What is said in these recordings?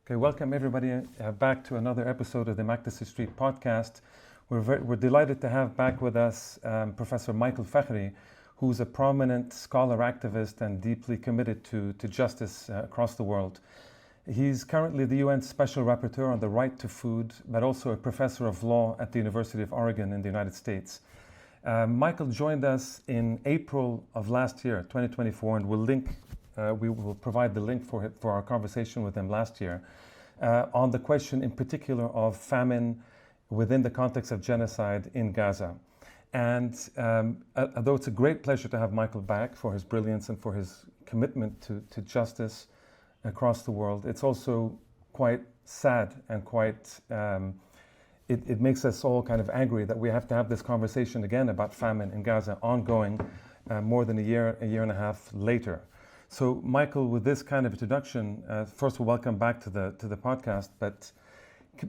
Okay, welcome everybody back to another episode of the Makdisi Street podcast. We're delighted to have back with us Professor Michael Fakhri, who's a prominent scholar activist and deeply committed to justice across the world. He's currently the UN Special Rapporteur on the right to food, but also a professor of law at the University of Oregon in the United States. Michael joined us in April of last year, 2024, and we will provide the link for our conversation with him last year on the question in particular of famine within the context of genocide in Gaza. And although it's a great pleasure to have Michael back for his brilliance and for his commitment to justice across the world, it's also quite sad and quite, it makes us all kind of angry that we have to have this conversation again about famine in Gaza ongoing more than a year and a half later. So, Michael, with this kind of introduction, first of all, welcome back to the podcast. But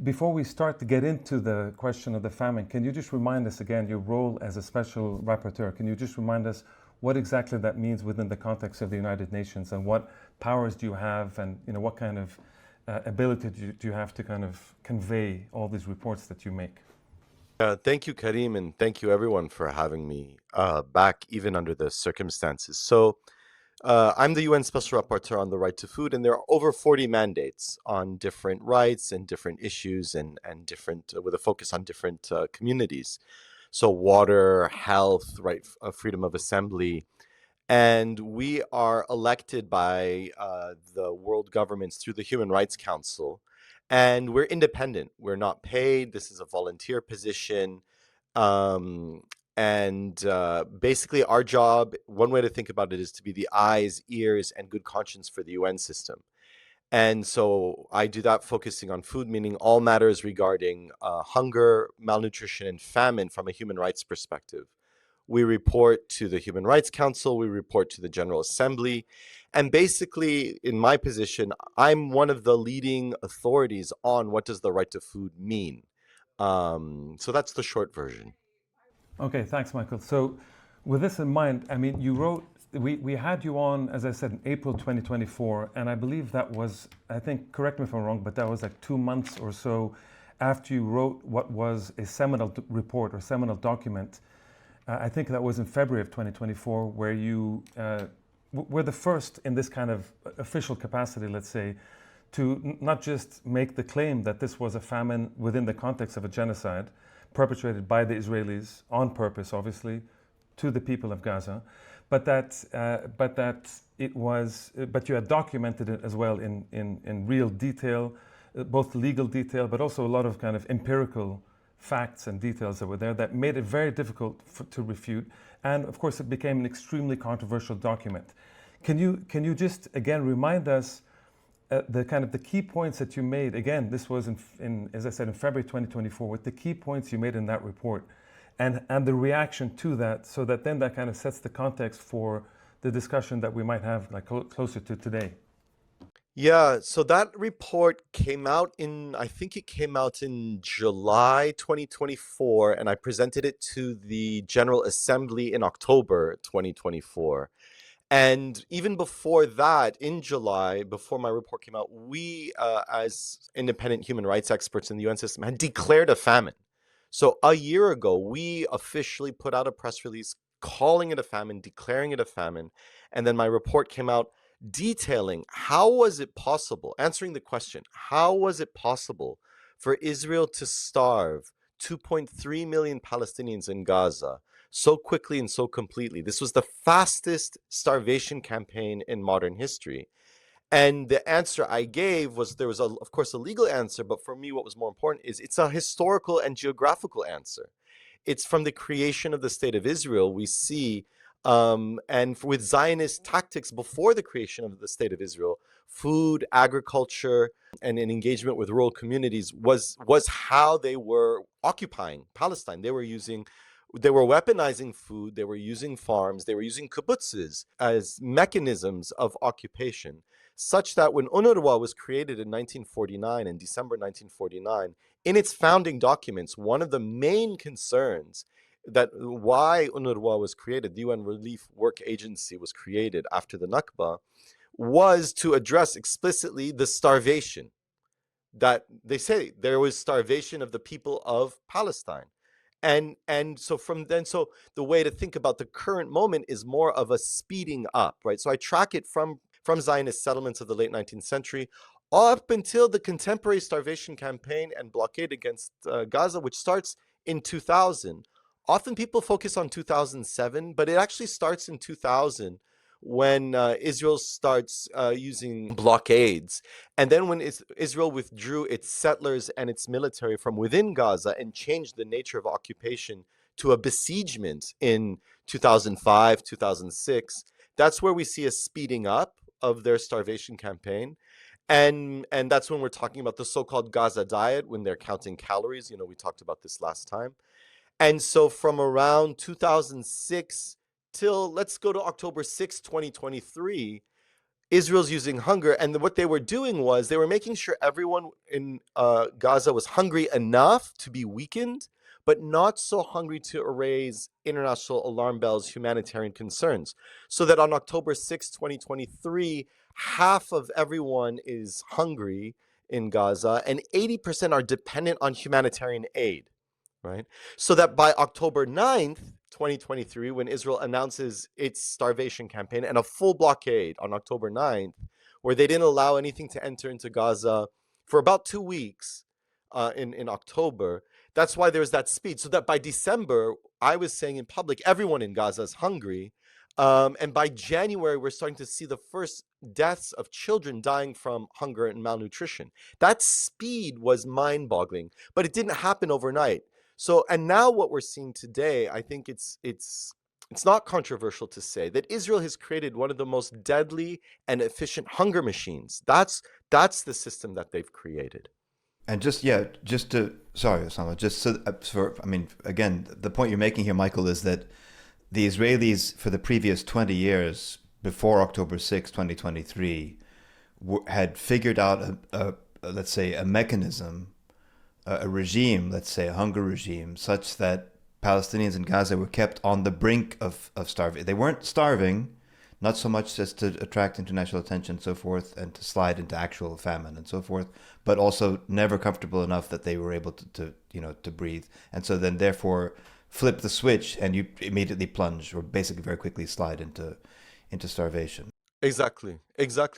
before we start to get into the question of the famine, can you just remind us again your role as a special rapporteur? Can you just remind us what exactly that means within the context of the United Nations, and what powers do you have, and what kind of ability do you have to kind of convey all these reports that you make? Thank you, Karim, and thank you everyone for having me back, even under the circumstances. So. I'm the UN Special Rapporteur on the right to food, and there are over 40 mandates on different rights and different issues and different, with a focus on different communities. So water, health, right, freedom of assembly. And we are elected by the world governments through the Human Rights Council. And we're independent. We're not paid. This is a volunteer position. Um, Basically, our job, one way to think about it, is to be the eyes, ears, and good conscience for the UN system. And so I do that focusing on food, meaning all matters regarding hunger, malnutrition, and famine from a human rights perspective. We report to the Human Rights Council, we report to the General Assembly. And basically, in my position, I'm one of the leading authorities on what does the right to food mean. So that's the short version. Okay, thanks, Michael. So, with this in mind, I mean, you wrote, we had you on, as I said, in April 2024, and I believe that was, I think, correct me if I'm wrong, but that was like 2 months or so after you wrote what was a seminal report or seminal document. I think that was in February of 2024, where you were the first in this kind of official capacity, let's say, to not just make the claim that this was a famine within the context of a genocide perpetrated by the Israelis on purpose, obviously, to the people of Gaza, but that you had documented it as well in real detail, both legal detail, but also a lot of kind of empirical facts and details that were there that made it very difficult to refute, and of course it became an extremely controversial document. Can you just again remind us the kind of the key points that you made? Again, this was in as I said, in February 2024, with the key points you made in that report, and the reaction to that, so that then that kind of sets the context for the discussion that we might have like closer to today. Yeah, so that report came out I think it came out in July 2024, and I presented it to the General Assembly in October 2024. And even before that, in July, before my report came out, we, as independent human rights experts in the UN system, had declared a famine. So a year ago, we officially put out a press release calling it a famine, declaring it a famine. And then my report came out detailing how was it possible, answering the question, how was it possible for Israel to starve 2.3 million Palestinians in Gaza so quickly and so completely? This was the fastest starvation campaign in modern history. And the answer I gave was, there was, of course, a legal answer, but for me, what was more important is it's a historical and geographical answer. It's from the creation of the State of Israel. We see, with Zionist tactics before the creation of the State of Israel, food, agriculture, and an engagement with rural communities was how they were occupying Palestine. They were weaponizing food, they were using farms, they were using kibbutzes as mechanisms of occupation, such that when UNRWA was created in 1949, in December 1949, in its founding documents, one of the main concerns that why UNRWA was created, the UN Relief Work Agency was created after the Nakba, was to address explicitly the starvation. that they say there was starvation of the people of Palestine. And so from then, so the way to think about the current moment is more of a speeding up, right? So I track it from Zionist settlements of the late 19th century up until the contemporary starvation campaign and blockade against Gaza, which starts in 2000. Often people focus on 2007, but it actually starts in 2000 when Israel starts using blockades. And then when Israel withdrew its settlers and its military from within Gaza and changed the nature of occupation to a besiegement in 2005, 2006, that's where we see a speeding up of their starvation campaign. And that's when we're talking about the so-called Gaza diet, when they're counting calories. We talked about this last time. And so from around 2006 till, let's go to October 6, 2023, Israel's using hunger. And what they were doing was they were making sure everyone in Gaza was hungry enough to be weakened, but not so hungry to raise international alarm bells, humanitarian concerns. So that on October 6, 2023, half of everyone is hungry in Gaza and 80% are dependent on humanitarian aid. Right? So that by October 9th, 2023, when Israel announces its starvation campaign and a full blockade on October 9th, where they didn't allow anything to enter into Gaza for about 2 weeks in October, that's why there's that speed. So that by December, I was saying in public, everyone in Gaza is hungry. And by January, we're starting to see the first deaths of children dying from hunger and malnutrition. That speed was mind-boggling, but it didn't happen overnight. So, and now what we're seeing today, I think it's not controversial to say that Israel has created one of the most deadly and efficient hunger machines. That's the system that they've created. And sorry, Osama, again, the point you're making here, Michael, is that the Israelis, for the previous 20 years, before October 6, 2023, had figured out let's say, a mechanism, a regime, let's say a hunger regime, such that Palestinians in Gaza were kept on the brink of starving. They weren't starving, not so much as to attract international attention and so forth, and to slide into actual famine and so forth, but also never comfortable enough that they were able to breathe. And so then therefore flip the switch and you immediately plunge, or basically very quickly slide into starvation. Exactly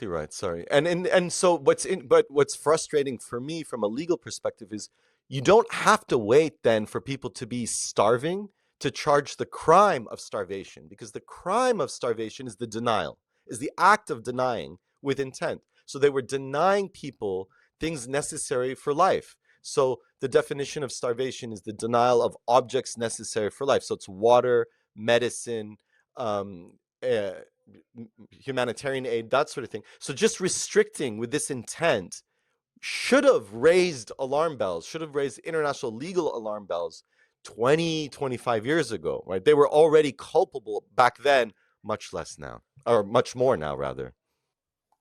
right. Sorry. And so what's frustrating for me from a legal perspective is you don't have to wait then for people to be starving to charge the crime of starvation, because the crime of starvation is the act of denying with intent. So they were denying people things necessary for life. So the definition of starvation is the denial of objects necessary for life. So it's water, medicine, humanitarian aid, that sort of thing. So just restricting with this intent should have raised international legal alarm bells 20, 25 years ago, right? They were already culpable back then, much less now, or much more now, rather.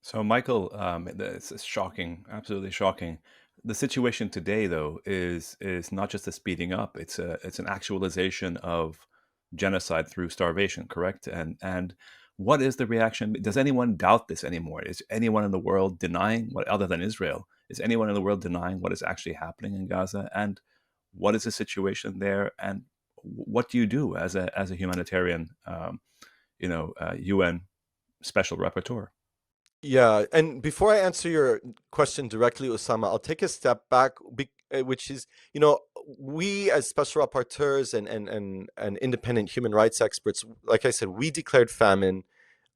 So, Michael, it's shocking, absolutely shocking. The situation today, though, is not just a speeding up; it's an actualization of genocide through starvation. Correct? And what is the reaction? Does anyone doubt this anymore? Is anyone in the world denying what, other than Israel? Is anyone in the world denying what is actually happening in Gaza? And what is the situation there? And what do you do as a humanitarian, UN Special Rapporteur? Yeah, and before I answer your question directly, Osama, I'll take a step back, which is, we as special rapporteurs and independent human rights experts, like I said, we declared famine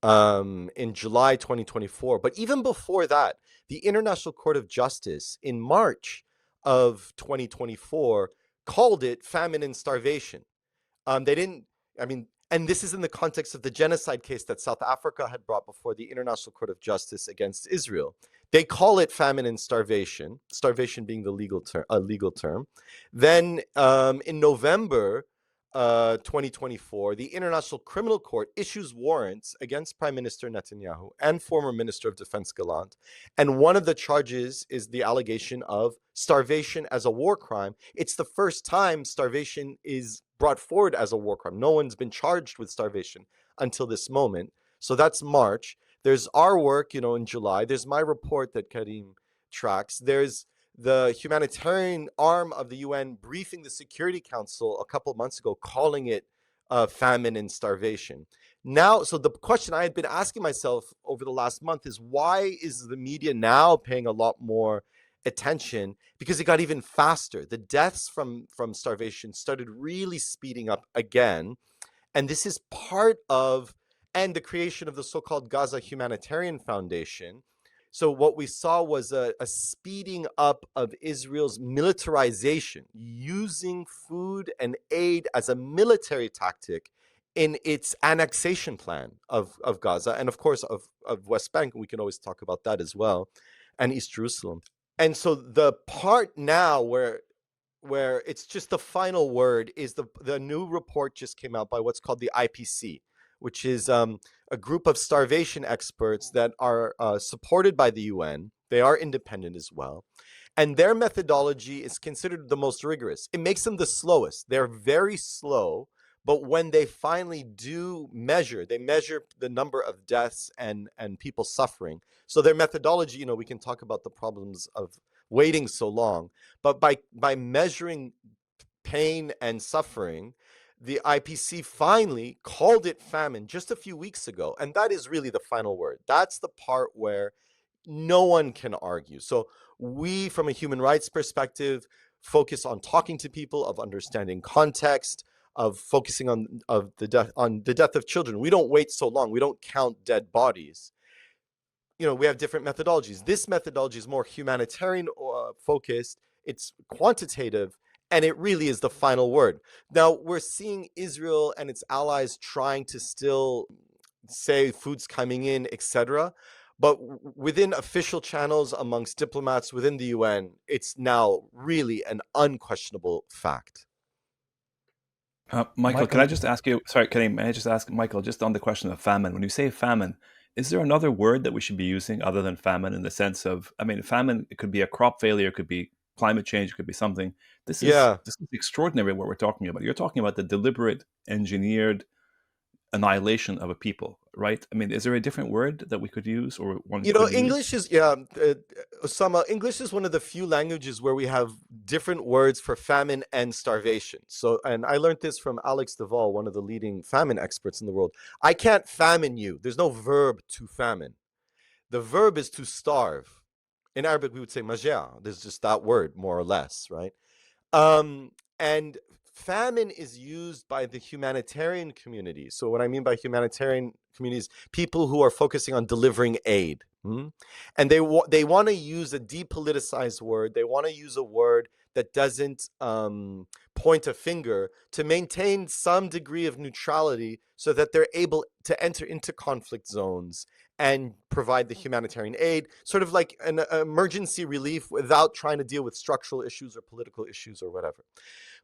in July 2024. But even before that, the International Court of Justice in March of 2024 called it famine and starvation. They didn't, I mean, and this is in the context of the genocide case that South Africa had brought before the International Court of Justice against Israel. They call it famine and starvation being the legal term. Then in November 2024, the International Criminal Court issues warrants against Prime Minister Netanyahu and former Minister of Defense Gallant. And one of the charges is the allegation of starvation as a war crime. It's the first time starvation is brought forward as a war crime. No one's been charged with starvation until this moment. So that's March. There's our work, in July. There's my report that Karim tracks. There's the humanitarian arm of the UN briefing the Security Council a couple of months ago, calling it famine and starvation. Now, so the question I had been asking myself over the last month is, why is the media now paying a lot more attention? Because it got even faster. The deaths from starvation started really speeding up again. And this is part of, and the creation of the so-called Gaza Humanitarian Foundation. So what we saw was a speeding up of Israel's militarization, using food and aid as a military tactic in its annexation plan of Gaza, and of course of West Bank. We can always talk about that as well, and East Jerusalem. And so the part now where it's just the final word is the new report just came out by what's called the IPC, which is a group of starvation experts that are supported by the UN. They are independent as well. And their methodology is considered the most rigorous. It makes them the slowest. They're very slow, but when they finally do measure, they measure the number of deaths and people suffering. So their methodology, we can talk about the problems of waiting so long, but by measuring pain and suffering, the IPC finally called it famine just a few weeks ago. And that is really the final word. That's the part where no one can argue. So we, from a human rights perspective, focus on talking to people, of understanding context, of focusing on the death of children. We don't wait so long. We don't count dead bodies. We have different methodologies. This methodology is more humanitarian focused. It's quantitative, and it really is the final word. Now, we're seeing Israel and its allies trying to still say food's coming in, etc. But within official channels, amongst diplomats within the UN, it's now really an unquestionable fact. Michael, can I just ask you, sorry, may I just ask Michael, just on the question of famine, when you say famine, is there another word that we should be using other than famine, in the sense of, famine, it could be a crop failure, it could be climate change, it could be something. This is extraordinary what we're talking about. You're talking about the deliberate, engineered annihilation of a people, right? Is there a different word that we could use, or one English is Osama, English is one of the few languages where we have different words for famine and starvation. So, and I learned this from Alex Duvall, one of the leading famine experts in the world. I can't famine you. There's no verb to famine. The verb is to starve. In Arabic, we would say majaa. There's just that word, more or less, right? And famine is used by the humanitarian community. So what I mean by humanitarian communities, people who are focusing on delivering aid. And they want to use a depoliticized word. They want to use a word that doesn't point a finger, to maintain some degree of neutrality so that they're able to enter into conflict zones and provide the humanitarian aid, sort of like an emergency relief, without trying to deal with structural issues or political issues or whatever.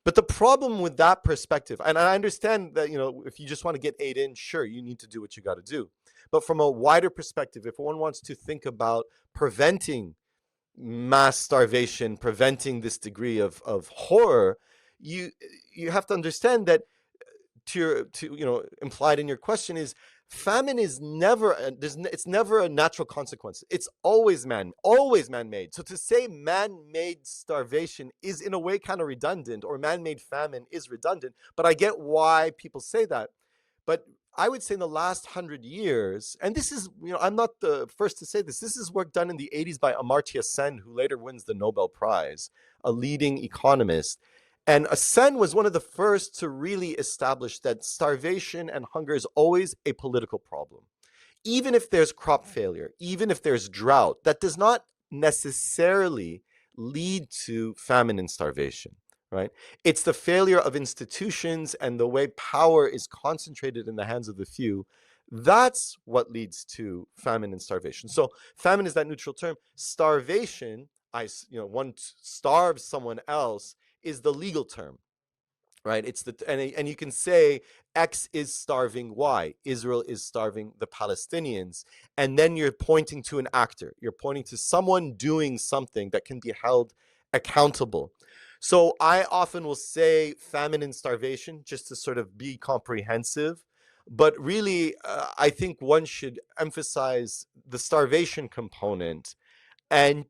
But the problem with that perspective, and I understand that, if you just want to get aid in, sure, you need to do what you got to do. But from a wider perspective, if one wants to think about preventing mass starvation, preventing this degree of horror, you have to understand that, implied in your question is, famine is never it's never a natural consequence. It's always man-made. So to say man-made starvation is in a way kind of redundant, or man-made famine is redundant, but I get why people say that. But I would say in the last 100 years, and this is, I'm not the first to say this is work done in the 80s by Amartya Sen, who later wins the Nobel Prize, a leading economist. And Sen was one of the first to really establish that starvation and hunger is always a political problem. Even if there's crop failure, even if there's drought, that does not necessarily lead to famine and starvation, right? It's the failure of institutions and the way power is concentrated in the hands of the few. That's what leads to famine and starvation. So famine is that neutral term. Starvation, one starves someone else, is the legal term, right? It's and you can say X is starving Y. Israel is starving the Palestinians, and then you're pointing to an actor. You're pointing to someone doing something that can be held accountable. So I often will say famine and starvation just to sort of be comprehensive, but really I think one should emphasize the starvation component, and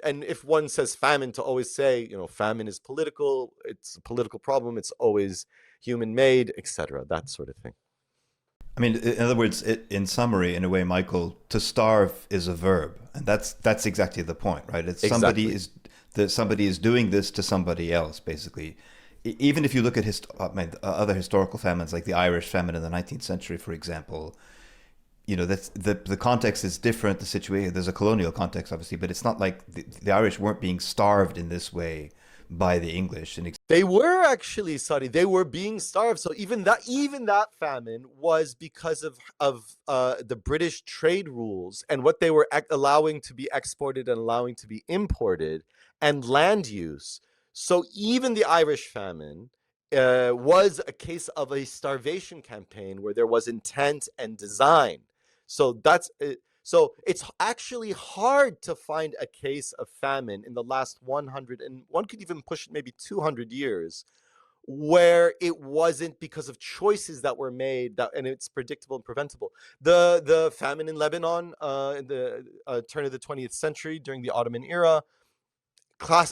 and if one says famine, to always say, famine is political, it's a political problem, it's always human-made, etc., that sort of thing. I mean, in other words, in summary, in a way, Michael, to starve is a verb, and that's exactly the point, right? It's somebody is doing this to somebody else, basically. Even if you look at other historical famines, like the Irish famine in the 19th century, for example, that's the context is different. The situation, there's a colonial context, obviously, but it's not like the Irish weren't being starved in this way by the English. They were actually, Saudi. They were being starved. So even that famine was because of the British trade rules and what they were allowing to be exported and allowing to be imported, and land use. So even the Irish famine was a case of a starvation campaign where there was intent and design. So it's actually hard to find a case of famine in the last 100, and one could even push it maybe 200 years, where it wasn't because of choices that were made, and it's predictable and preventable. The famine in Lebanon in the turn of the 20th century during the Ottoman era,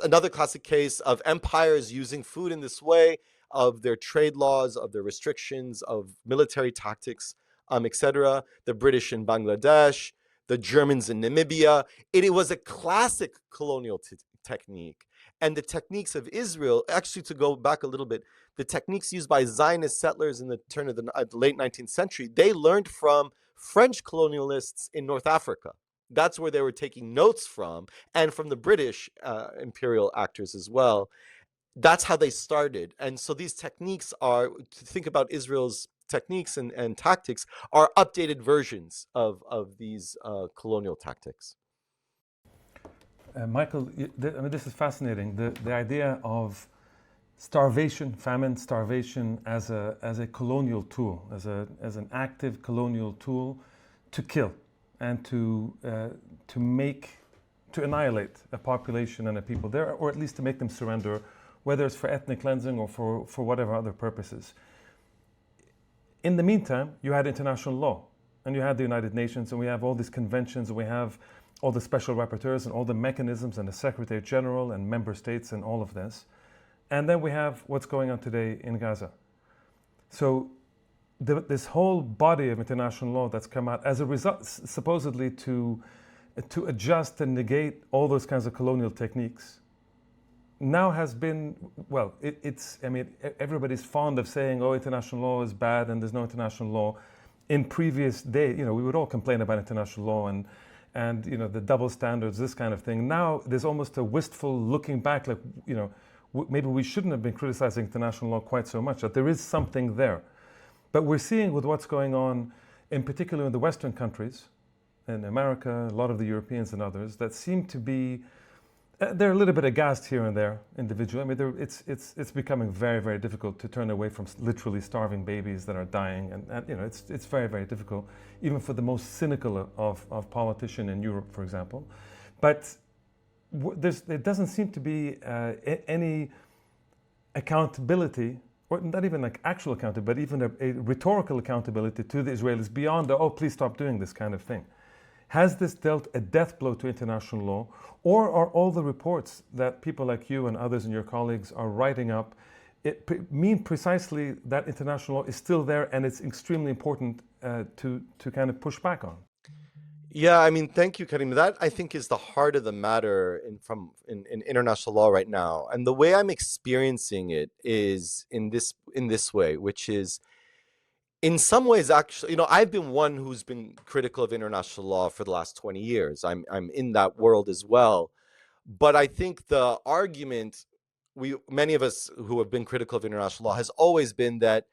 another classic case of empires using food in this way, of their trade laws, of their restrictions, of military tactics, etc. The British in Bangladesh, the Germans in Namibia. It was a classic colonial technique. And the techniques of Israel, actually, to go back a little bit, the techniques used by Zionist settlers in the turn of the late 19th century, they learned from French colonialists in North Africa. That's where they were taking notes from, and from the British imperial actors as well. That's how they started. And so these techniques are, to think about Israel's techniques and tactics, are updated versions of these colonial tactics. Michael, this is fascinating. The idea of starvation, famine, starvation as a colonial tool, as an active colonial tool to kill and to annihilate a population and a people there, or at least to make them surrender, whether it's for ethnic cleansing or for whatever other purposes. In the meantime, you had international law, and you had the United Nations, and we have all these conventions, and we have all the special rapporteurs and all the mechanisms and the Secretary General and member states and all of this. And then we have what's going on today in Gaza. So this whole body of international law that's come out as a result, supposedly to adjust and negate all those kinds of colonial techniques, now has been, well, everybody's fond of saying, oh, international law is bad and there's no international law. In previous days, we would all complain about international law and the double standards, this kind of thing. Now there's almost a wistful looking back, like, maybe we shouldn't have been criticizing international law quite so much, that there is something there. But we're seeing with what's going on, in particular in the Western countries, in America, a lot of the Europeans and others, that seem to be, they're a little bit aghast here and there individually. It's becoming very, very difficult to turn away from literally starving babies that are dying. And it's very, very difficult, even for the most cynical of politician in Europe, for example. But there doesn't seem to be any accountability, or not even like actual accountability, but even a rhetorical accountability to the Israelis beyond the, oh, please stop doing this kind of thing. Has this dealt a death blow to international law, or are all the reports that people like you and others and your colleagues are writing up mean precisely that international law is still there and it's extremely important to kind of push back on? Yeah, thank you, Karim. That, I think, is the heart of the matter in international law right now. And the way I'm experiencing it is in this way, which is, in some ways, actually, I've been one who's been critical of international law for the last 20 years. I'm in that world as well. But I think the argument, many of us who have been critical of international law, has always been that,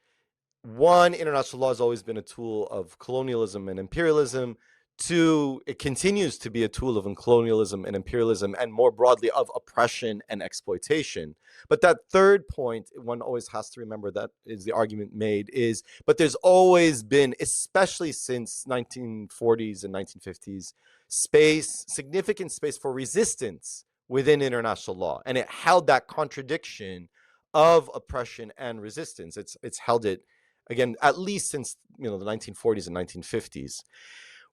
one, international law has always been a tool of colonialism and imperialism. Two, it continues to be a tool of colonialism and imperialism, and more broadly of oppression and exploitation. But that third point, one always has to remember, that is the argument made, is, but there's always been, especially since 1940s and 1950s, significant space for resistance within international law. And it held that contradiction of oppression and resistance. It's held it, again, at least since the 1940s and 1950s.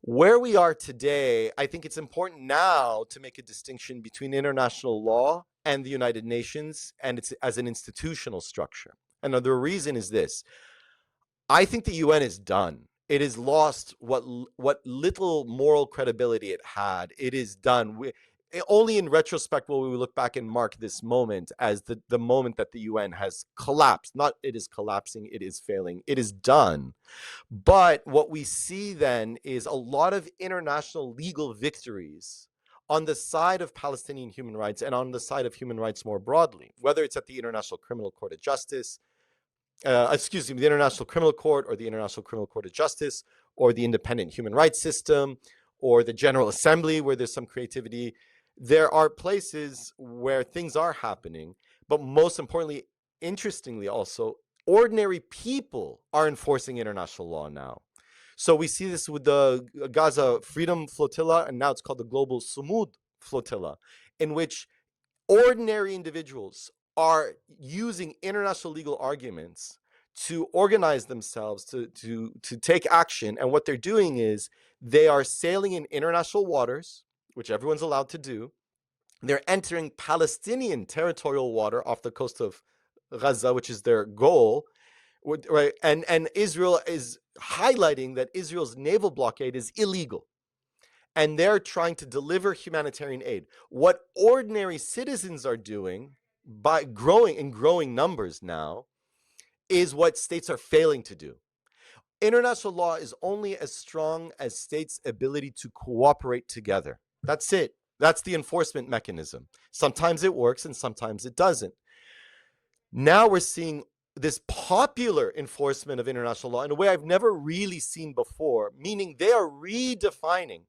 Where we are today, I think it's important now to make a distinction between international law and the United Nations and it's as an institutional structure. And the reason is this. I think the UN is done. It has lost what little moral credibility it had. It is done. Only in retrospect will we look back and mark this moment as the moment that the UN has collapsed. Not it is collapsing, it is failing. It is done. But what we see then is a lot of international legal victories on the side of Palestinian human rights and on the side of human rights more broadly, whether it's at the International Criminal Court of Justice, the International Criminal Court or the International Criminal Court of Justice or the independent human rights system or the General Assembly where there's some creativity. There are places where things are happening, but most importantly, interestingly also, ordinary people are enforcing international law now. So we see this with the Gaza Freedom Flotilla, and now it's called the Global Sumud Flotilla, in which ordinary individuals are using international legal arguments to organize themselves to take action. And what they're doing is they are sailing in international waters, which everyone's allowed to do. They're entering Palestinian territorial water off the coast of Gaza, which is their goal, right? And Israel is highlighting that Israel's naval blockade is illegal. And they're trying to deliver humanitarian aid. What ordinary citizens are doing by growing numbers now is what states are failing to do. International law is only as strong as states' ability to cooperate together. That's it. That's the enforcement mechanism. Sometimes it works and sometimes it doesn't. Now we're seeing this popular enforcement of international law in a way I've never really seen before, meaning they are redefining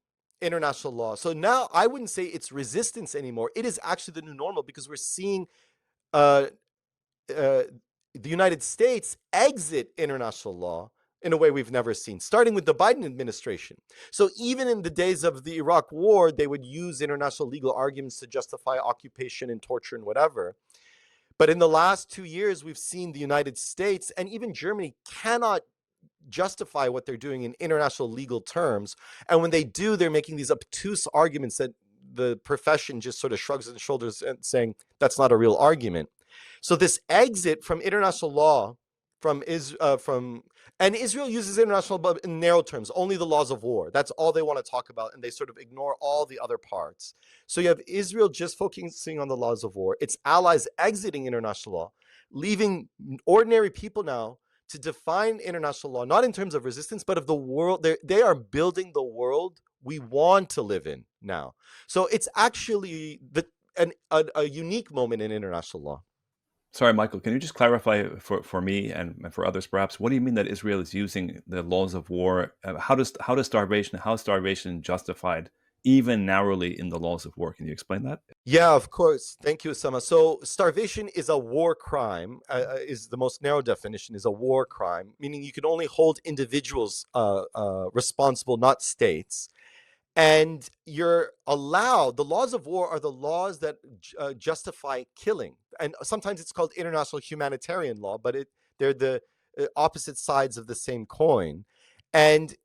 international law. So now I wouldn't say it's resistance anymore. It is actually the new normal because we're seeing the United States exit international law in a way we've never seen, starting with the Biden administration. So even in the days of the Iraq war, they would use international legal arguments to justify occupation and torture and whatever. But in the last 2 years, we've seen the United States and even Germany cannot justify what they're doing in international legal terms. And when they do, they're making these obtuse arguments that the profession just sort of shrugs its shoulders and saying, that's not a real argument. So this exit from international law and Israel uses international law in narrow terms, only the laws of war. That's all they want to talk about, and they sort of ignore all the other parts. So you have Israel just focusing on the laws of war, its allies exiting international law, leaving ordinary people now to define international law, not in terms of resistance, but of the world. They are building the world we want to live in now. So it's actually a unique moment in international law. Sorry, Michael, can you just clarify for me and for others perhaps, what do you mean that Israel is using the laws of war? How is starvation justified even narrowly in the laws of war? Can you explain that? Yeah, of course. Thank you, Osama. So starvation is a war crime, is the most narrow definition, is a war crime, meaning you can only hold individuals responsible, not states. And you're allowed, the laws of war are the laws that justify killing. And sometimes it's called international humanitarian law, but they're the opposite sides of the same coin. And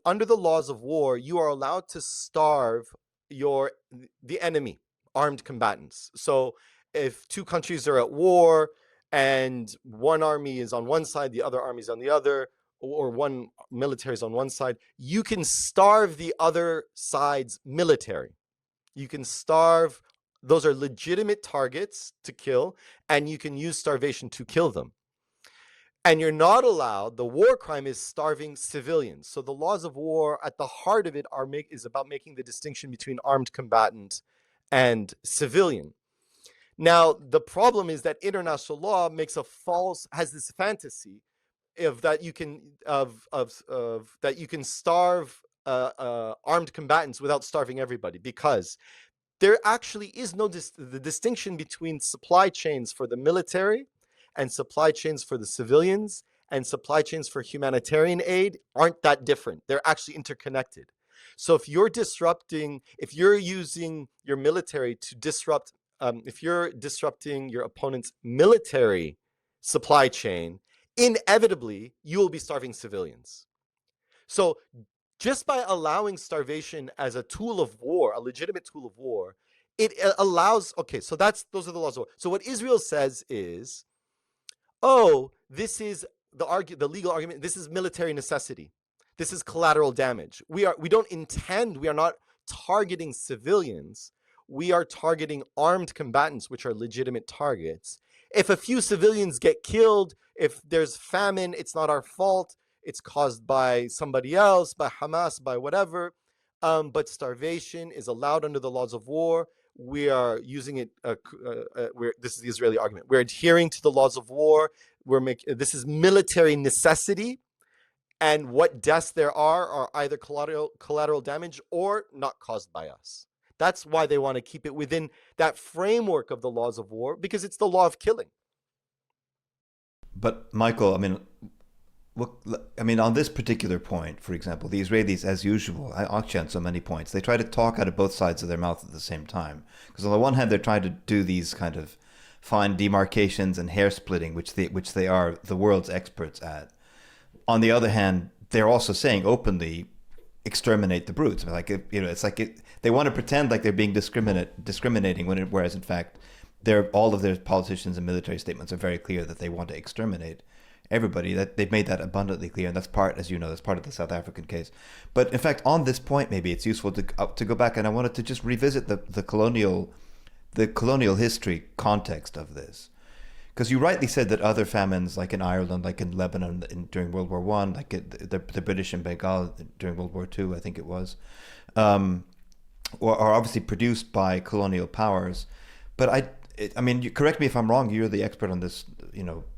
under the laws of war, you are allowed to starve the enemy, armed combatants. So if two countries are at war and one army is on one side, the other army is on the other, or one military is on one side, you can starve the other side's military. You can starve, those are legitimate targets to kill, and you can use starvation to kill them. And you're not allowed, the war crime is starving civilians. So the laws of war, at the heart of it, is about making the distinction between armed combatant and civilian. Now, the problem is that international law has this fantasy that you can starve armed combatants without starving everybody, because there actually is the distinction between supply chains for the military and supply chains for the civilians and supply chains for humanitarian aid aren't that different. They're actually interconnected. So if you're using your military to disrupt, if you're disrupting your opponent's military supply chain, inevitably, you will be starving civilians. So just by allowing starvation as a tool of war, a legitimate tool of war, it allows, okay, so those are the laws of war. So what Israel says is, oh, this is the legal argument, this is military necessity. This is collateral damage. We are not targeting civilians. We are targeting armed combatants, which are legitimate targets. If a few civilians get killed, if there's famine, it's not our fault. It's caused by somebody else, by Hamas, by whatever. But starvation is allowed under the laws of war. We are using it. This is the Israeli argument. We're adhering to the laws of war. This is military necessity, and what deaths there are either collateral damage or not caused by us. That's why they want to keep it within that framework of the laws of war, because it's the law of killing. But Michael, on this particular point, for example, the Israelis, as usual, actually on so many points, they try to talk out of both sides of their mouth at the same time. Because on the one hand, they're trying to do these kind of fine demarcations and hair splitting, which they are the world's experts at. On the other hand, they're also saying openly, exterminate the brutes. They want to pretend like they're being discriminating whereas in fact, all of their politicians and military statements are very clear that they want to exterminate everybody. That they've made that abundantly clear, and that's part of the South African case. But in fact, on this point, maybe it's useful to go back, and I wanted to just revisit the colonial history context of this. Because you rightly said that other famines, like in Ireland, like in Lebanon during World War I, like the British in Bengal during World War II, I think it was, are obviously produced by colonial powers. But you correct me if I'm wrong. You're the expert on this.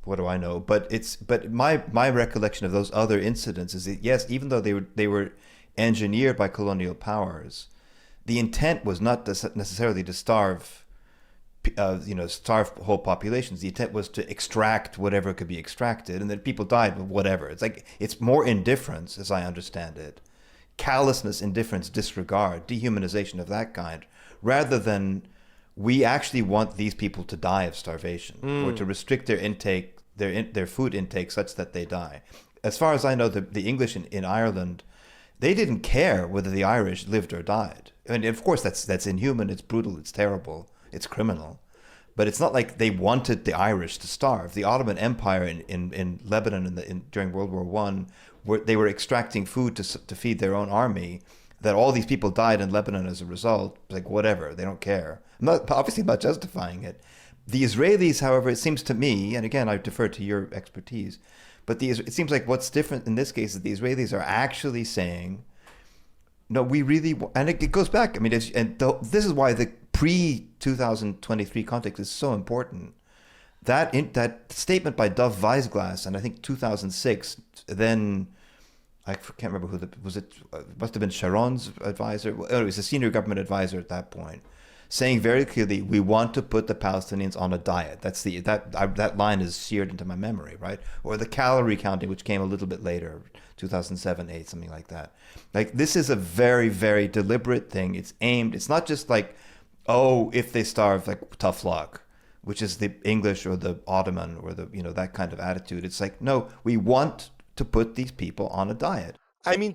What do I know? But my recollection of those other incidents is that yes, even though they were engineered by colonial powers, the intent was not necessarily to starve whole populations. The intent was to extract whatever could be extracted, and then people died with whatever. It's more indifference, as I understand it, callousness, indifference, disregard, dehumanization of that kind, rather than we actually want these people to die of starvation or to restrict their intake, their food intake, such that they die. As far as I know, the English in Ireland, they didn't care whether the Irish lived or died. And of course, that's inhuman. It's brutal. It's terrible. It's criminal. But it's not like they wanted the Irish to starve. The Ottoman Empire in Lebanon during World War I, they were extracting food to feed their own army, that all these people died in Lebanon as a result. Like, whatever, they don't care. Obviously not justifying it. The Israelis, however, it seems to me, and again, I defer to your expertise, but it seems like what's different in this case is the Israelis are actually saying, no, we really, and it goes back. This is why the pre-2023 context is so important. That statement by Dov Weisglass, and I think 2006, then I can't remember who was it. Must have been Sharon's advisor. It was a senior government advisor at that point, saying very clearly, we want to put the Palestinians on a diet. That line is seared into my memory, right? Or the calorie counting, which came a little bit later, 2007, 8, something like that. Like, this is a very, very deliberate thing. It's aimed. It's not just like, oh, if they starve, like, tough luck, which is the English or the Ottoman or that kind of attitude. It's like, no, we want to put these people on a diet.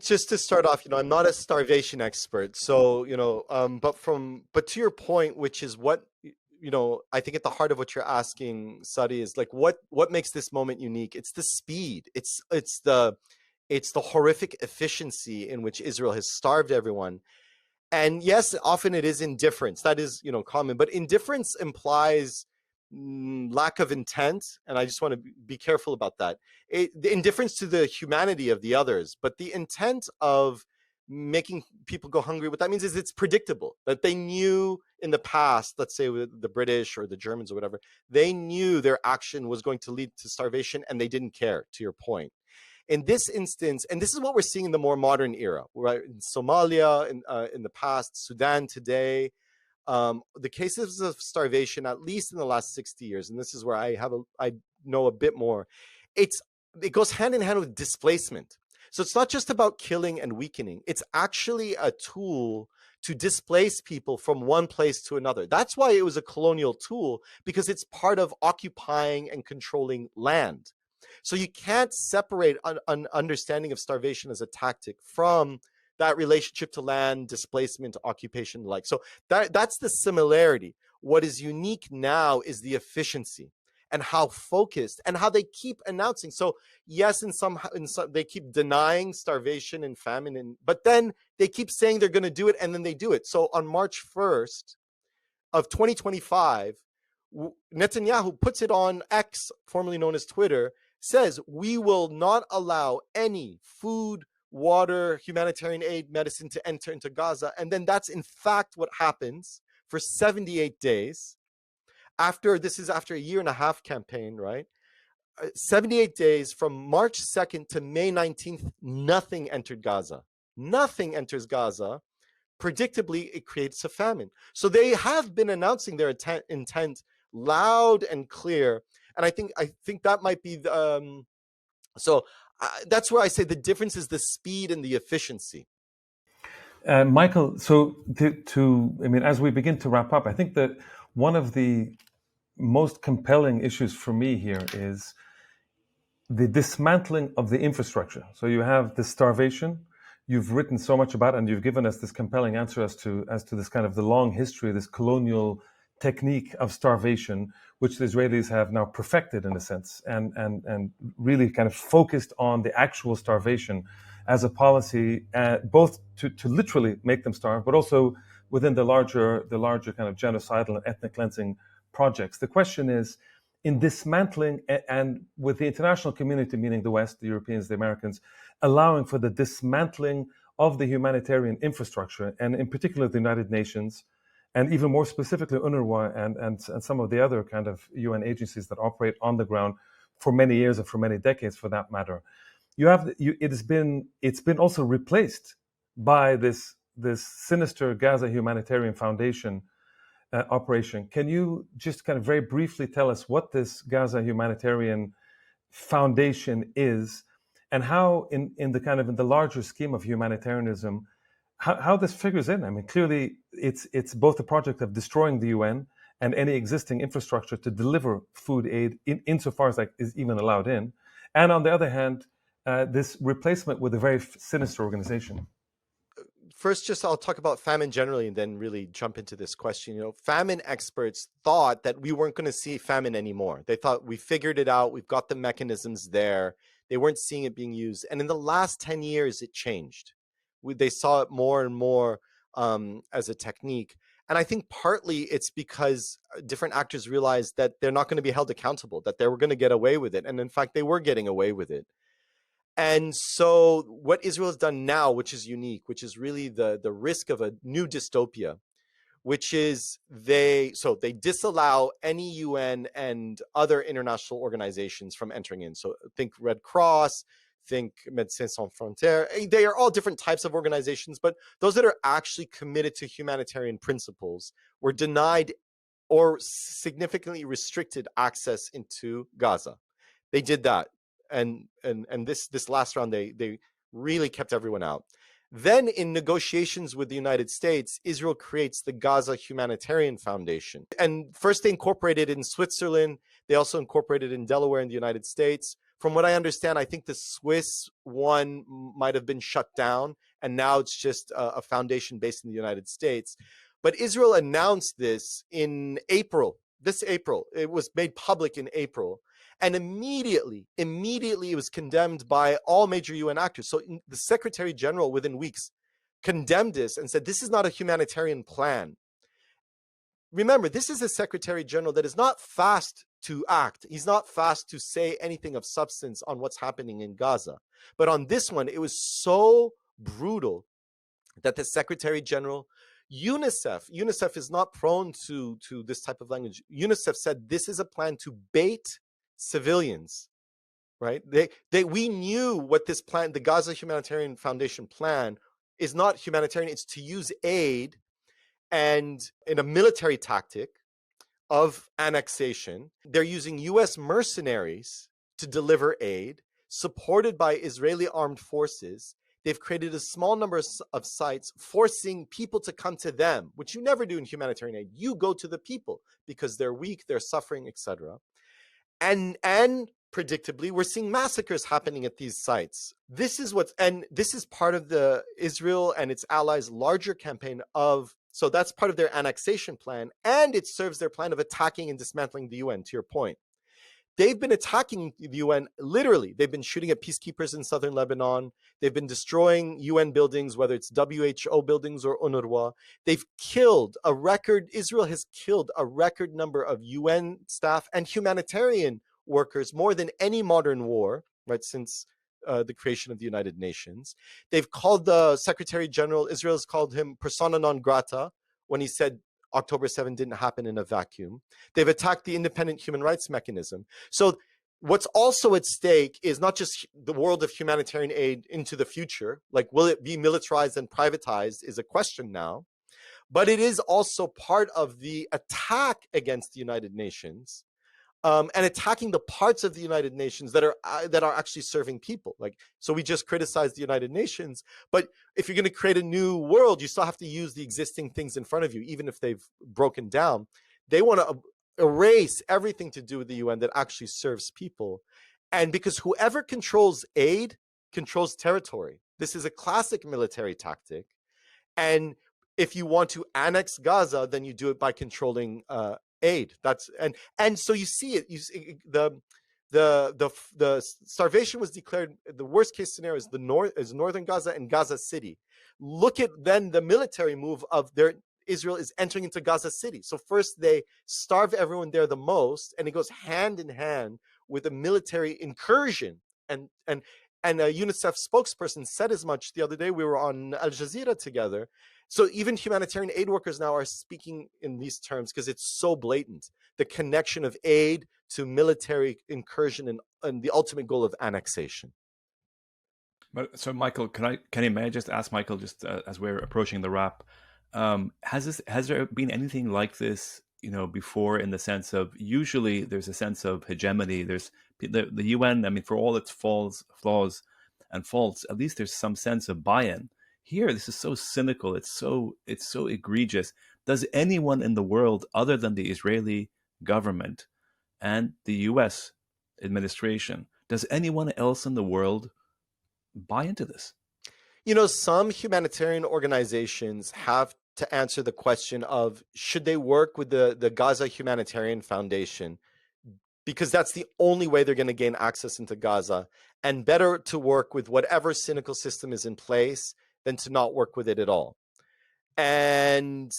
Just to start off, I'm not a starvation expert, so but to your point, which is what I think at the heart of what you're asking, Sadi, is like what makes this moment unique? It's the speed. It's the horrific efficiency in which Israel has starved everyone. And yes, often it is indifference. That is, common, but indifference implies lack of intent, and I just want to be careful about that. The indifference to the humanity of the others, but the intent of making people go hungry, what that means is it's predictable, that they knew in the past, let's say with the British or the Germans or whatever, they knew their action was going to lead to starvation, and they didn't care, to your point. In this instance, and this is what we're seeing in the more modern era, right? In Somalia, in the past, Sudan today, the cases of starvation, at least in the last 60 years, and this is where I know a bit more, it goes hand in hand with displacement. So it's not just about killing and weakening. It's actually a tool to displace people from one place to another. That's why it was a colonial tool, because it's part of occupying and controlling land. So you can't separate an understanding of starvation as a tactic from that relationship to land, displacement, occupation, like. So that's the similarity. What is unique now is the efficiency and how focused and how they keep announcing. So yes, in some they keep denying starvation and famine, but then they keep saying they're going to do it, and then they do it. So on March 1st of 2025, Netanyahu puts it on X, formerly known as Twitter, says, we will not allow any food, water, humanitarian aid, medicine to enter into Gaza. And then that's in fact what happens for 78 days. This is after a year and a half campaign, right? 78 days from March 2nd to May 19th, nothing entered Gaza. Nothing enters Gaza. Predictably, it creates a famine. So they have been announcing their intent loud and clear. And I think that might be that's where I say the difference is the speed and the efficiency. Michael, so as we begin to wrap up, I think that one of the most compelling issues for me here is the dismantling of the infrastructure. So you have the starvation. You've written so much about it, and you've given us this compelling answer as to this kind of the long history, this colonial technique of starvation, which the Israelis have now perfected in a sense, and really kind of focused on the actual starvation as a policy, both to literally make them starve, but also within the larger kind of genocidal and ethnic cleansing projects. The question is, in dismantling and with the international community, meaning the West, the Europeans, the Americans, allowing for the dismantling of the humanitarian infrastructure, and in particular the United Nations, and even more specifically UNRWA and some of the other kind of UN agencies that operate on the ground for many years or for many decades, for that matter. It's been also replaced by this sinister Gaza Humanitarian Foundation operation. Can you just kind of very briefly tell us what this Gaza Humanitarian Foundation is, and how in the larger scheme of humanitarianism, how this figures in? I mean, clearly it's both a project of destroying the UN and any existing infrastructure to deliver food aid insofar as that is even allowed in, and on the other hand, this replacement with a very sinister organization. First, I'll talk about famine generally and then really jump into this question. Famine experts thought that we weren't going to see famine anymore. They thought we figured it out. We've got the mechanisms there. They weren't seeing it being used. And in the last 10 years, it changed. They saw it more and more as a technique. And I think partly it's because different actors realized that they're not going to be held accountable, that they were going to get away with it. And in fact, they were getting away with it. And so what Israel has done now, which is unique, which is really the risk of a new dystopia, which is they disallow any UN and other international organizations from entering in. So think Red Cross, think Médecins Sans Frontières. They are all different types of organizations, but those that are actually committed to humanitarian principles were denied or significantly restricted access into Gaza. They did that. And this last round, they really kept everyone out. Then in negotiations with the United States, Israel creates the Gaza Humanitarian Foundation. And first they incorporated it in Switzerland. They also incorporated it in Delaware in the United States. From what I understand, I think the Swiss one might have been shut down, and now it's just a foundation based in the United States. But Israel announced this in April, this April. It was made public in April. And immediately it was condemned by all major UN actors. So the Secretary General within weeks condemned this and said, this is not a humanitarian plan. Remember, this is a Secretary General that is not fast to act. He's not fast to say anything of substance on what's happening in Gaza. But on this one, it was so brutal that the Secretary General, UNICEF is not prone to this type of language. UNICEF said this is a plan to bait civilians, right? We knew what this plan, the Gaza Humanitarian Foundation plan, is not humanitarian. It's to use aid and in a military tactic of annexation. They're using US mercenaries to deliver aid, supported by Israeli armed forces. They've created a small number of sites, forcing people to come to them, which you never do in humanitarian aid. You go to the people because they're weak, they're suffering, etc. And predictably, we're seeing massacres happening at these sites. This is part of the Israel and its allies' larger campaign so that's part of their annexation plan, and it serves their plan of attacking and dismantling the UN, to your point. They've been attacking the UN, literally. They've been shooting at peacekeepers in southern Lebanon. They've been destroying UN buildings, whether it's WHO buildings or UNRWA. Israel has killed a record number of UN staff and humanitarian workers, more than any modern war, right, since the creation of the United Nations. They've called the Secretary General, Israel has called him persona non grata when he said October 7 didn't happen in a vacuum. They've attacked the independent human rights mechanism. So what's also at stake is not just the world of humanitarian aid into the future, like will it be militarized and privatized is a question now, but it is also part of the attack against the United Nations, and attacking the parts of the United Nations that are actually serving people. Like, so we just criticize the United Nations, but if you're going to create a new world, you still have to use the existing things in front of you, even if they've broken down. They want to erase everything to do with the UN that actually serves people. And because whoever controls aid controls territory. This is a classic military tactic. And if you want to annex Gaza, then you do it by controlling aid. And so you see it. The starvation was declared. The worst case scenario is northern Gaza and Gaza City. Look at then the military move of Israel is entering into Gaza City. So first they starve everyone there the most, and it goes hand in hand with a military incursion. And a UNICEF spokesperson said as much the other day. We were on Al Jazeera together. So even humanitarian aid workers now are speaking in these terms because it's so blatant. The connection of aid to military incursion and the ultimate goal of annexation. But so, Michael, may I just ask Michael, just as we're approaching the wrap, has there been anything like this, before, in the sense of usually there's a sense of hegemony. There's the UN. I mean, for all its flaws and faults, at least there's some sense of buy-in. Here, this is so cynical. It's so egregious. Does anyone in the world, other than the Israeli government and the U.S. administration, does anyone else in the world buy into this? Some humanitarian organizations have to answer the question of should they work with the Gaza Humanitarian Foundation, because that's the only way they're going to gain access into Gaza, and better to work with whatever cynical system is in place than to not work with it at all. And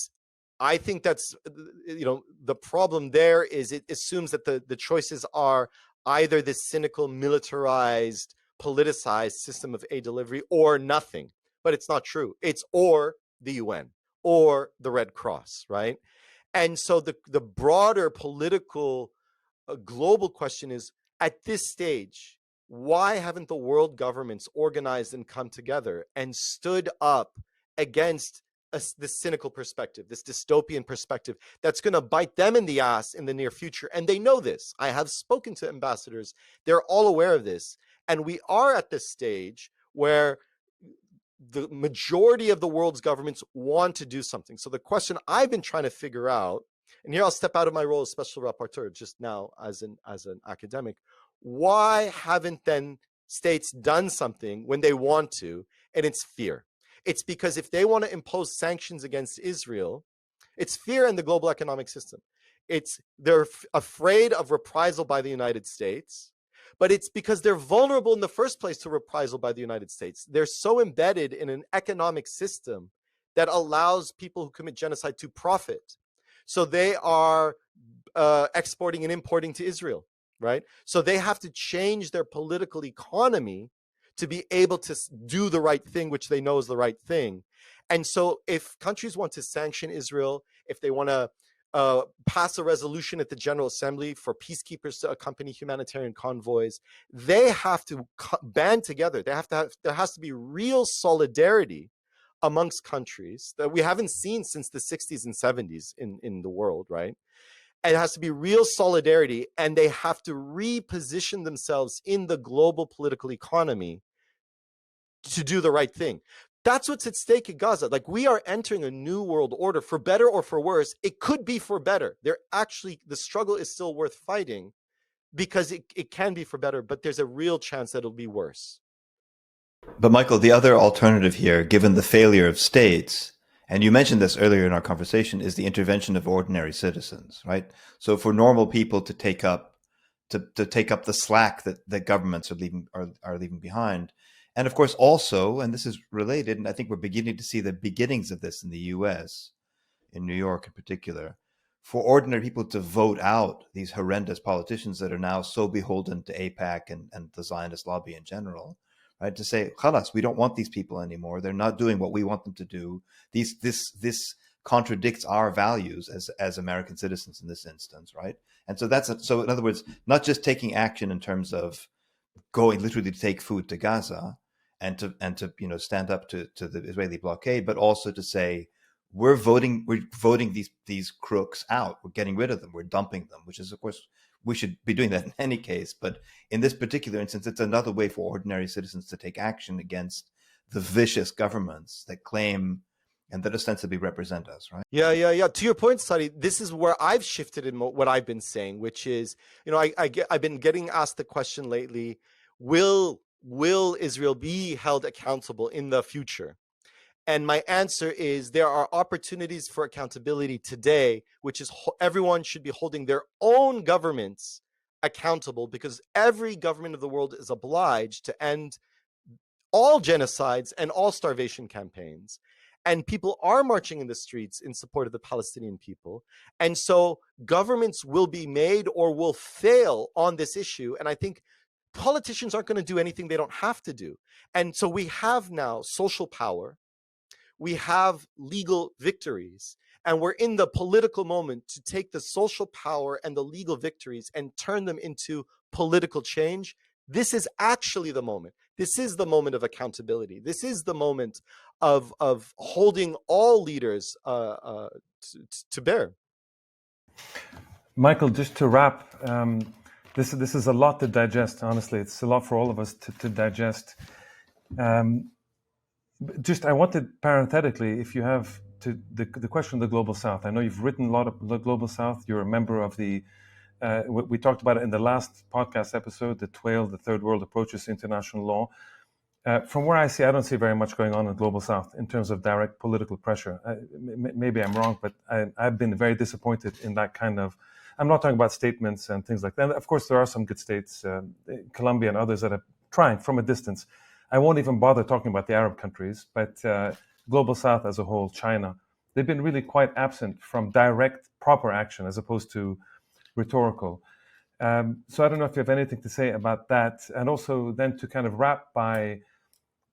I think that's, the problem there is it assumes that the choices are either this cynical, militarized, politicized system of aid delivery or nothing. But it's not true. It's or the UN or the Red Cross, right? And so the broader political global question is, at this stage, why haven't the world governments organized and come together and stood up against this cynical perspective, this dystopian perspective that's going to bite them in the ass in the near future? And they know this. I have spoken to ambassadors. They're all aware of this. And we are at this stage where the majority of the world's governments want to do something. So the question I've been trying to figure out, and here I'll step out of my role as special rapporteur just now as an academic, why haven't then states done something when they want to? And it's fear. It's because if they want to impose sanctions against Israel, it's fear in the global economic system. They're afraid of reprisal by the United States, but it's because they're vulnerable in the first place to reprisal by the United States. They're so embedded in an economic system that allows people who commit genocide to profit. So they are exporting and importing to Israel, right? So they have to change their political economy to be able to do the right thing, which they know is the right thing. And so if countries want to sanction Israel, if they want to pass a resolution at the General Assembly for peacekeepers to accompany humanitarian convoys, they have to band together. There has to be real solidarity amongst countries that we haven't seen since the 60s and 70s in the world, right? And it has to be real solidarity, and they have to reposition themselves in the global political economy to do the right thing. That's what's at stake in Gaza. Like, we are entering a new world order, for better or for worse. It could be for better. The struggle is still worth fighting. because it can be for better, but there's a real chance that it'll be worse. But Michael, the other alternative here, given the failure of states, and you mentioned this earlier in our conversation, is the intervention of ordinary citizens, right? So for normal people to take up the slack that governments are leaving behind. And of course also, and this is related, and I think we're beginning to see the beginnings of this in the US, in New York in particular, for ordinary people to vote out these horrendous politicians that are now so beholden to AIPAC and the Zionist lobby in general, right? To say, "Khalas, we don't want these people anymore. They're not doing what we want them to do. This contradicts our values as American citizens in this instance," right? And so so in other words, not just taking action in terms of going literally to take food to Gaza and to stand up to the Israeli blockade, but also to say, we're voting these crooks out. We're getting rid of them. We're dumping them, which is, of course, we should be doing that in any case. But in this particular instance, it's another way for ordinary citizens to take action against the vicious governments that claim and that ostensibly represent us, right? Yeah. To your point, Sadi, this is where I've shifted in what I've been saying, which is, I've been getting asked the question lately: Will Israel be held accountable in the future? And my answer is there are opportunities for accountability today, which is everyone should be holding their own governments accountable, because every government of the world is obliged to end all genocides and all starvation campaigns. And people are marching in the streets in support of the Palestinian people. And so governments will be made or will fail on this issue. And I think politicians aren't going to do anything they don't have to do. And so we have now social power. We have legal victories, and we're in the political moment to take the social power and the legal victories and turn them into political change. This is actually the moment. This is the moment of accountability. This is the moment of holding all leaders to bear. Michael, just to wrap, this is a lot to digest. Honestly, it's a lot for all of us to digest. I wanted parenthetically, if you have the question of the Global South. I know you've written a lot of the Global South. You're a member of the. We talked about it in the last podcast episode, the TWAIL, the Third World Approaches to International Law. From where I see, I don't see very much going on in the Global South in terms of direct political pressure. Maybe I'm wrong, but I've been very disappointed in that kind of. I'm not talking about statements and things like that. Of course, there are some good states, Colombia and others, that are trying from a distance. I won't even bother talking about the Arab countries, but Global South as a whole, China, they've been really quite absent from direct, proper action as opposed to rhetorical. So I don't know if you have anything to say about that. And also then to kind of wrap by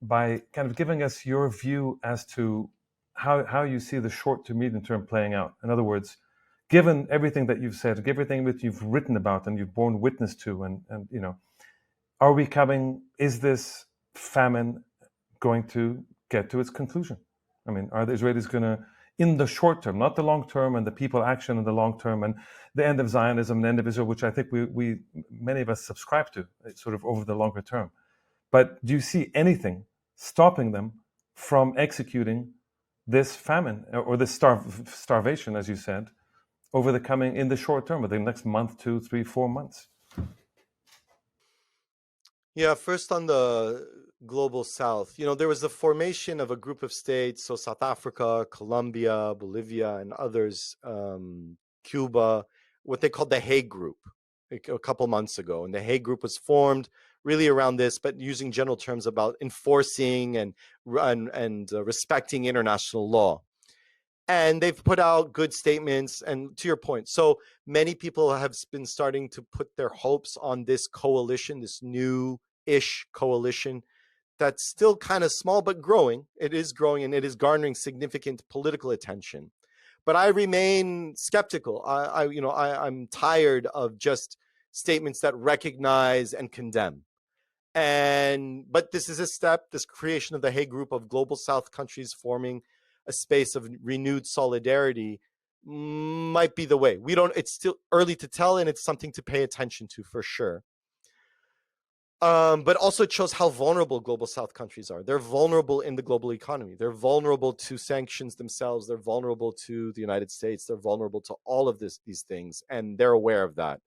kind of giving us your view as to how you see the short to medium term playing out. In other words, given everything that you've said, everything that you've written about and you've borne witness to, and are we coming, is this famine going to get to its conclusion? I mean, are the Israelis going to, in the short term, not the long term, and the people action in the long term, and the end of Zionism, the end of Israel, which I think we many of us subscribe to, sort of over the longer term. But do you see anything stopping them from executing this famine or this starvation, as you said, in the short term, within the next month, 2, 3, 4 months? Yeah, first on the Global South, there was the formation of a group of states, so South Africa, Colombia, Bolivia, and others, Cuba, what they called the Hague Group a couple months ago. And the Hague Group was formed really around this, but using general terms about enforcing and respecting international law. And they've put out good statements. And to your point, so many people have been starting to put their hopes on this coalition, this new-ish coalition that's still kind of small, but growing. It is growing, and it is garnering significant political attention. But I remain skeptical. I'm tired of just statements that recognize and condemn. But this is a step, this creation of the Hague Group of Global South countries forming a space of renewed solidarity might be the way. It's still early to tell, and it's something to pay attention to for sure. But also it shows how vulnerable Global South countries are. They're vulnerable in the global economy. They're vulnerable to sanctions themselves. They're vulnerable to the United States. They're vulnerable to all of these things, and they're aware of that.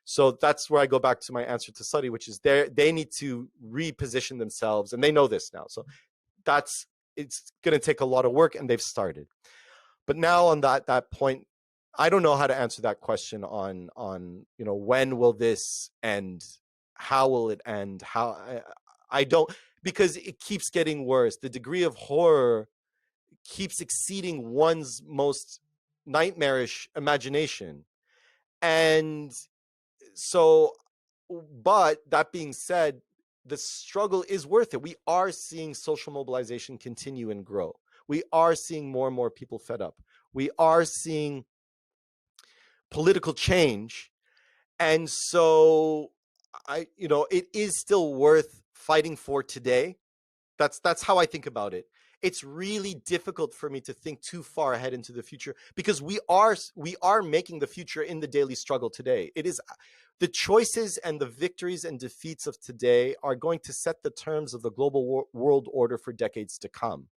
So that's where I go back to my answer to Sadi, which is they need to reposition themselves, and they know this now. So it's going to take a lot of work, and they've started. But now on that point, I don't know how to answer that question on when will this end? How will it end? I don't, because it keeps getting worse. The degree of horror keeps exceeding one's most nightmarish imagination. And so, but that being said, the struggle is worth it. We are seeing social mobilization continue and grow. We are seeing more and more people fed up. We are seeing political change. And so it is still worth fighting for today. That's how I think about it. It's really difficult for me to think too far ahead into the future, because we are making the future in the daily struggle today. It is the choices and the victories and defeats of today are going to set the terms of the global world order for decades to come.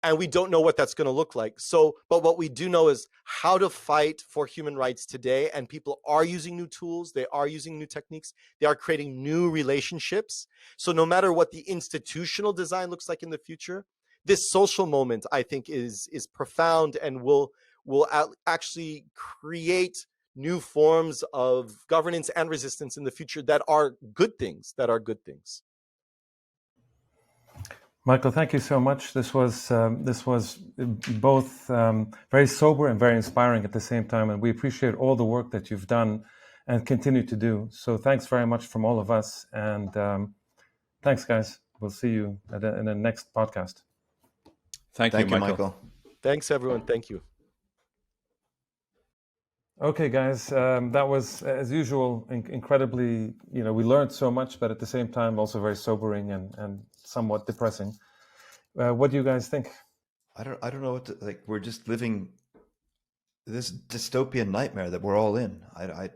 And we don't know what that's going to look like. So, but what we do know is how to fight for human rights today. And people are using new tools. They are using new techniques. They are creating new relationships. So no matter what the institutional design looks like in the future, this social moment, I think, is profound and will actually create new forms of governance and resistance in the future that are good things, Michael, thank you so much. This was both very sober and very inspiring at the same time, and we appreciate all the work that you've done and continue to do. So thanks very much from all of us, and thanks, guys. We'll see you in the next podcast. Thank you, Michael. Thanks, everyone. Thank you. Okay, guys, that was, as usual, incredibly, we learned so much, but at the same time, also very sobering and somewhat depressing. What do you guys think? I don't know what to, like. We're just living this dystopian nightmare that we're all in. I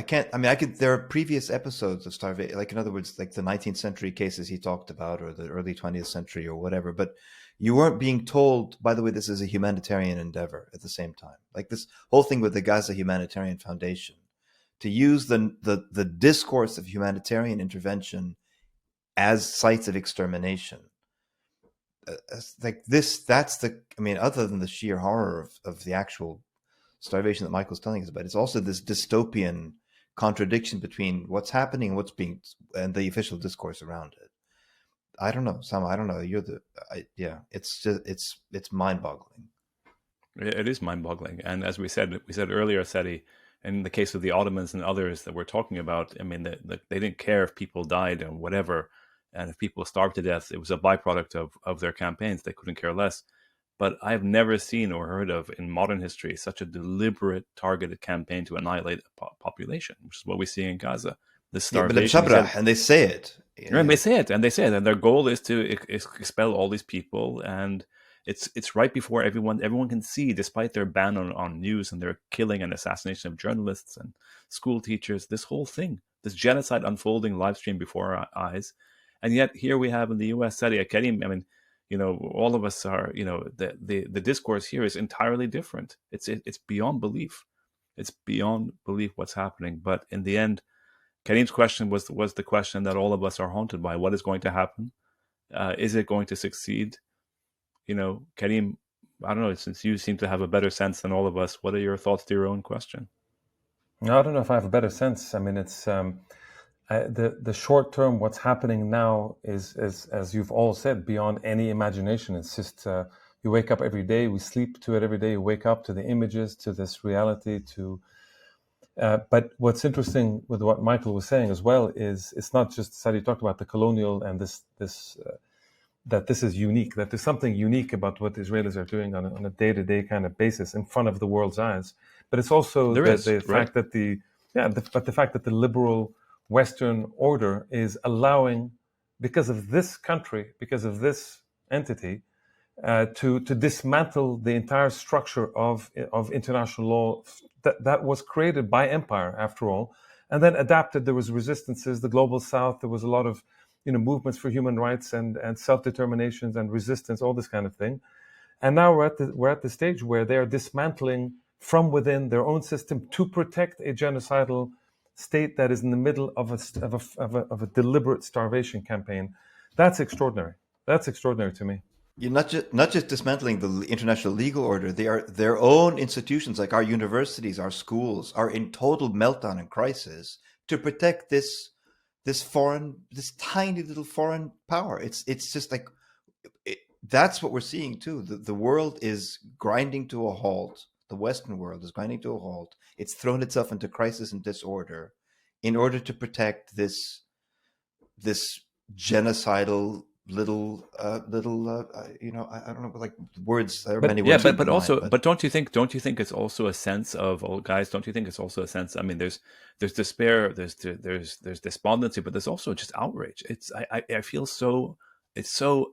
can't. I mean, there are previous episodes of starvation, like in other words, like the 19th century cases he talked about, or the early 20th century, or whatever. But you weren't being told, by the way, this is a humanitarian endeavor at the same time. Like this whole thing with the Gaza Humanitarian Foundation, to use the discourse of humanitarian intervention as sites of extermination. Like this, that's the. I mean, other than the sheer horror of the actual starvation that Michael's telling us about, it's also this dystopian contradiction between what's happening and and the official discourse around it. I don't know, Sam. I don't know. It's just it's mind-boggling. It is mind-boggling, and as we said earlier, Seti, in the case of the Ottomans and others that we're talking about, I mean, they didn't care if people died or whatever, and if people starved to death, it was a byproduct of their campaigns. They couldn't care less. But I've never seen or heard of in modern history such a deliberate, targeted campaign to annihilate a population, which is what we see in Gaza. The starvation, and they say it. And they say it, and their goal is to expel all these people, and it's right before everyone can see, despite their ban on news and their killing and assassination of journalists and school teachers, this whole thing, this genocide unfolding live stream before our eyes. And yet here we have in the U.S. Sadi Akadim, I mean, all of us are, the discourse here is entirely different. It's beyond belief. It's beyond belief what's happening. But in the end, Karim's question was the question that all of us are haunted by. What is going to happen? Is it going to succeed? Karim, I don't know, since you seem to have a better sense than all of us, what are your thoughts to your own question? No, I don't know if I have a better sense. I mean, it's the short term. What's happening now is, as you've all said, beyond any imagination. It's just you wake up every day. We sleep to it every day. You wake up to the images, to this reality. But what's interesting with what Michael was saying as well is it's not just Sadi talked about the colonial and that this is unique. That there's something unique about what the Israelis are doing on a day-to-day kind of basis in front of the world's eyes. But it's also the fact that the fact that the liberal Western order is allowing, because of this country, because of this entity, to dismantle the entire structure of international law that was created by empire, after all, and then adapted. There was resistances, the global South. There was a lot of movements for human rights and self-determinations and resistance, all this kind of thing. And now we're at the stage where they are dismantling from within their own system to protect a genocidal state that is in the middle of a deliberate starvation campaign. That's extraordinary. That's extraordinary to me. You're not just dismantling the international legal order. They are their own institutions, like our universities, our schools, are in total meltdown and crisis to protect this tiny little foreign power. It's just like that's what we're seeing too. The world is grinding to a halt. The Western world is grinding to a halt. It's thrown itself into crisis and disorder in order to protect this genocidal little I don't know, like words. There are many words. Yeah, but don't you think it's also a sense of, oh guys, don't you think it's also a sense? I mean, there's despair, there's despondency, but there's also just outrage. I feel it's so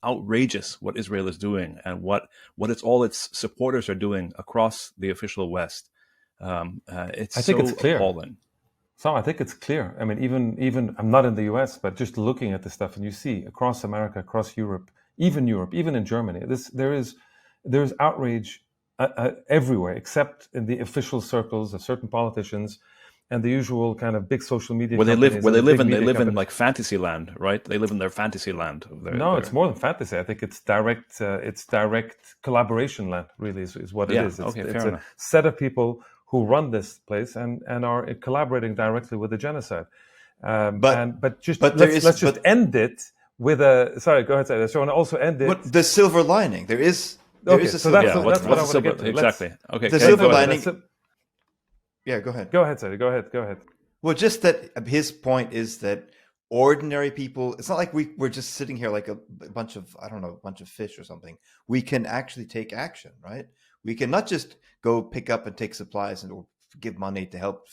outrageous what Israel is doing and what its supporters are doing across the official West. I think it's clear. Appalling. So I think it's clear. I mean, even I'm not in the US, but just looking at this stuff, and you see across America, across Europe, even in Germany, there is outrage everywhere, except in the official circles of certain politicians and the usual kind of big social media. Where they live in like fantasy land, right? They live in their fantasy land. It's more than fantasy. I think it's direct collaboration land. Really, is what it is. It's a set of people who run this place and are collaborating directly with the genocide. Let's just end it with a. Sorry, go ahead. I want to also end it. But the silver lining, there is a silver lining. That's what I want to get to. Exactly. Okay. The silver lining. Yeah, go ahead. Go ahead, Sadie. Go ahead. Well, just that his point is that ordinary people. It's not like we're just sitting here like a bunch of fish or something. We can actually take action, right? We can not just go pick up and take supplies or give money to help,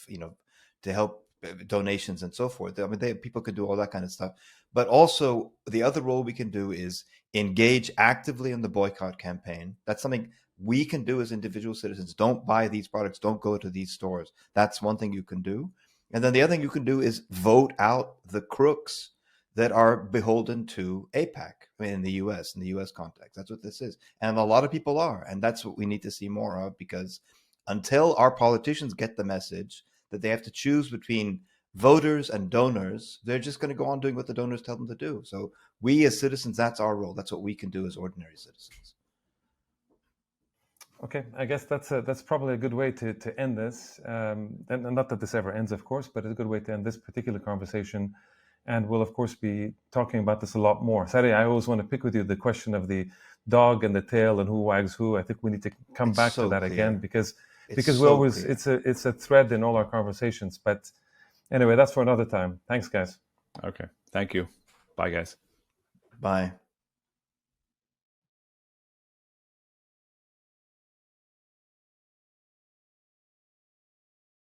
donations and so forth. I mean, people could do all that kind of stuff. But also the other role we can do is engage actively in the boycott campaign. That's something we can do as individual citizens. Don't buy these products. Don't go to these stores. That's one thing you can do. And then the other thing you can do is vote out the crooks that are beholden to AIPAC, in the U.S., in the U.S. context. That's what this is. And a lot of people are. And that's what we need to see more of, because until our politicians get the message that they have to choose between voters and donors, they're just going to go on doing what the donors tell them to do. So we as citizens, that's our role. That's what we can do as ordinary citizens. Okay, I guess that's probably a good way to end this. And not that this ever ends, of course, but it's a good way to end this particular conversation. And we'll, of course, be talking about this a lot more. Sadie, I always want to pick with you the question of the dog and the tail and who wags who. I think we need to come back to that again because we always it's a thread in all our conversations. But anyway, that's for another time. Thanks, guys. Okay. Thank you. Bye, guys. Bye.